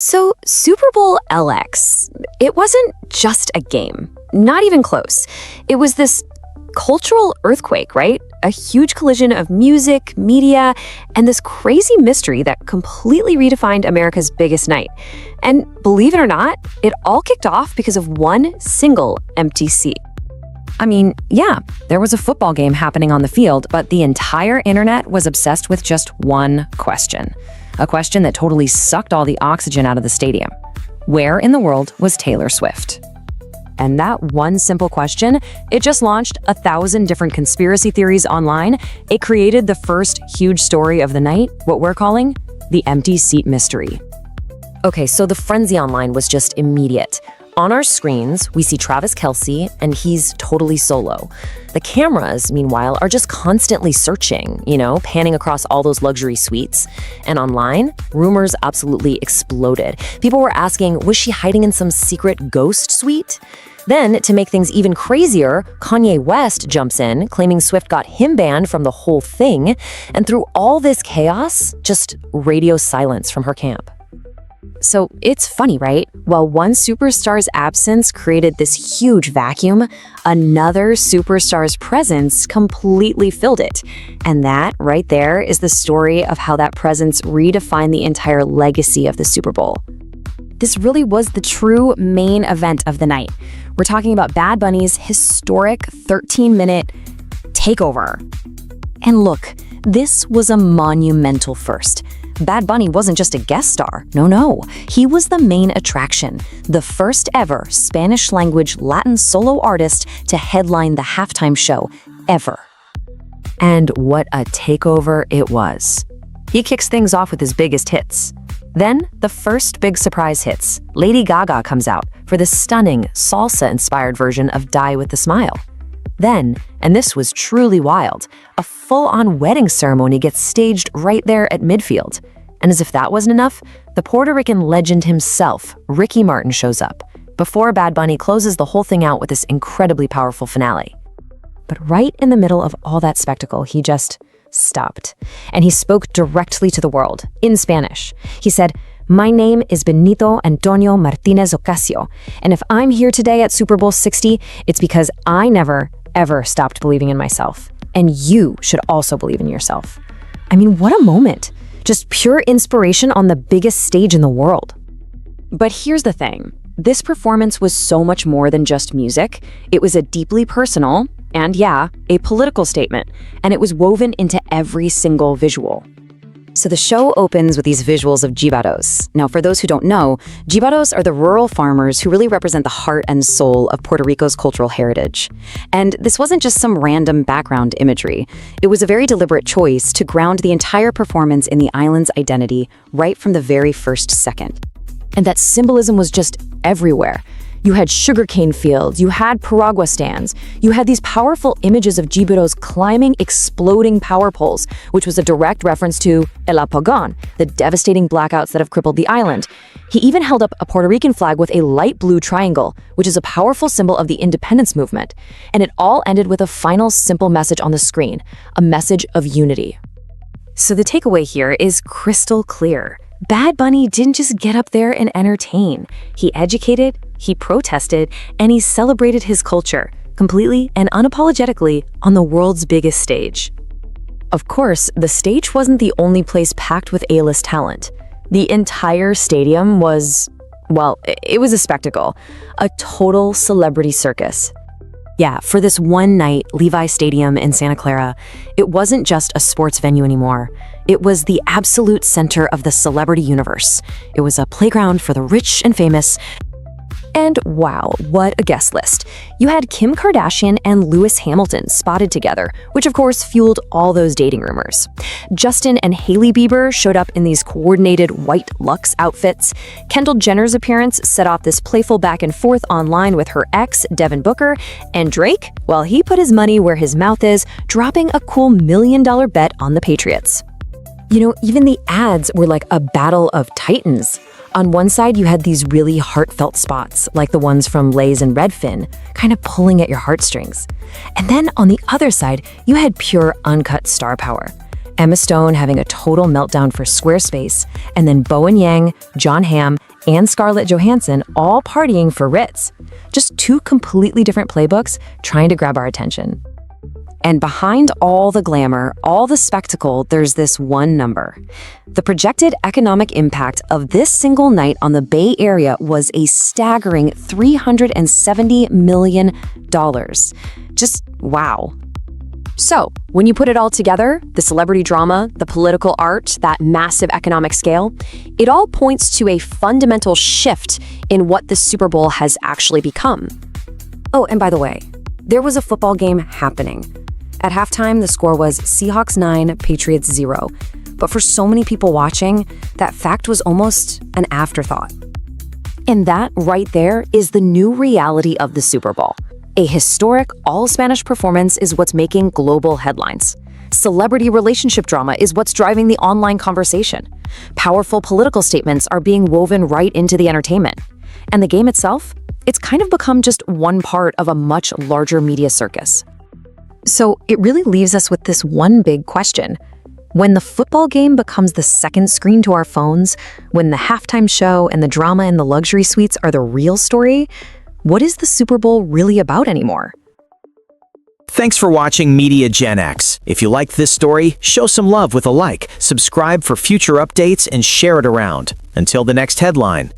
So, Super Bowl LX, it wasn't just a game. Not even close. It was this cultural earthquake, right? A huge collision of music, media, and this crazy mystery that completely redefined America's biggest night. And believe it or not, it all kicked off because of one single empty seat. I mean, yeah, there was a football game happening on the field, but the entire internet was obsessed with just one question. A question that totally sucked all the oxygen out of the stadium. Where in the world was Taylor Swift? And that one simple question, it just launched 1,000 different conspiracy theories online. It created the first huge story of the night, what we're calling the empty seat mystery. Okay, so the frenzy online was just immediate. On our screens, we see Travis Kelce, and he's totally solo. The cameras, meanwhile, are just constantly searching, panning across all those luxury suites. And online, rumors absolutely exploded. People were asking, was she hiding in some secret ghost suite? Then, to make things even crazier, Kanye West jumps in, claiming Swift got him banned from the whole thing. And through all this chaos, just radio silence from her camp. So it's funny, right? While one superstar's absence created this huge vacuum, another superstar's presence completely filled it. And that, right there, is the story of how that presence redefined the entire legacy of the Super Bowl. This really was the true main event of the night. We're talking about Bad Bunny's historic 13-minute takeover. And look, this was a monumental first. Bad Bunny wasn't just a guest star. No. He was the main attraction, the first ever Spanish-language Latin solo artist to headline the halftime show ever. And what a takeover it was. He kicks things off with his biggest hits. Then, the first big surprise hits. Lady Gaga comes out for the stunning salsa-inspired version of Die With a Smile. Then, and this was truly wild, a full-on wedding ceremony gets staged right there at midfield. And as if that wasn't enough, the Puerto Rican legend himself, Ricky Martin, shows up, before Bad Bunny closes the whole thing out with this incredibly powerful finale. But right in the middle of all that spectacle, he just stopped. And he spoke directly to the world, in Spanish. He said, "My name is Benito Antonio Martinez Ocasio, and if I'm here today at Super Bowl 60, it's because I never, ever stopped believing in myself. And you should also believe in yourself." I mean, what a moment. Just pure inspiration on the biggest stage in the world. But here's the thing. This performance was so much more than just music. It was a deeply personal, and yeah, a political statement, and it was woven into every single visual. So the show opens with these visuals of jibaros. Now, for those who don't know, jibaros are the rural farmers who really represent the heart and soul of Puerto Rico's cultural heritage. And this wasn't just some random background imagery. It was a very deliberate choice to ground the entire performance in the island's identity right from the very first second. And that symbolism was just everywhere. You had sugarcane fields, you had piragua stands, you had these powerful images of jibaros climbing exploding power poles, which was a direct reference to El Apagón, the devastating blackouts that have crippled the island. He even held up a Puerto Rican flag with a light blue triangle, which is a powerful symbol of the independence movement. And it all ended with a final simple message on the screen, a message of unity. So the takeaway here is crystal clear. Bad Bunny didn't just get up there and entertain. He educated, he protested, and he celebrated his culture, completely and unapologetically on the world's biggest stage. Of course, the stage wasn't the only place packed with A-list talent. The entire stadium was, well, it was a spectacle, a total celebrity circus. Yeah, for this one night, Levi Stadium in Santa Clara, it wasn't just a sports venue anymore. It was the absolute center of the celebrity universe. It was a playground for the rich and famous. And wow, what a guest list. You had Kim Kardashian and Lewis Hamilton spotted together, which of course fueled all those dating rumors. Justin and Hailey Bieber showed up in these coordinated white luxe outfits. Kendall Jenner's appearance set off this playful back and forth online with her ex, Devin Booker. And Drake, well, he put his money where his mouth is, dropping a cool $1 million bet on the Patriots. Even the ads were like a battle of titans. On one side, you had these really heartfelt spots, like the ones from Lay's and Redfin, kind of pulling at your heartstrings. And then on the other side, you had pure uncut star power. Emma Stone having a total meltdown for Squarespace, and then Bowen Yang, John Hamm, and Scarlett Johansson all partying for Ritz. Just two completely different playbooks trying to grab our attention. And behind all the glamour, all the spectacle, there's this one number. The projected economic impact of this single night on the Bay Area was a staggering $370 million. Just wow. So, when you put it all together, the celebrity drama, the political art, that massive economic scale, it all points to a fundamental shift in what the Super Bowl has actually become. Oh, and by the way, there was a football game happening. At halftime, the score was Seahawks 9, Patriots 0. But for so many people watching, that fact was almost an afterthought. And that right there is the new reality of the Super Bowl. A historic all-Spanish performance is what's making global headlines. Celebrity relationship drama is what's driving the online conversation. Powerful political statements are being woven right into the entertainment. And the game itself? It's kind of become just one part of a much larger media circus. So it really leaves us with this one big question. When the football game becomes the second screen to our phones, when the halftime show and the drama in the luxury suites are the real story, what is the Super Bowl really about anymore? Thanks for watching Media Gen X. If you liked this story, show some love with a like, subscribe for future updates, and share it around. Until the next headline.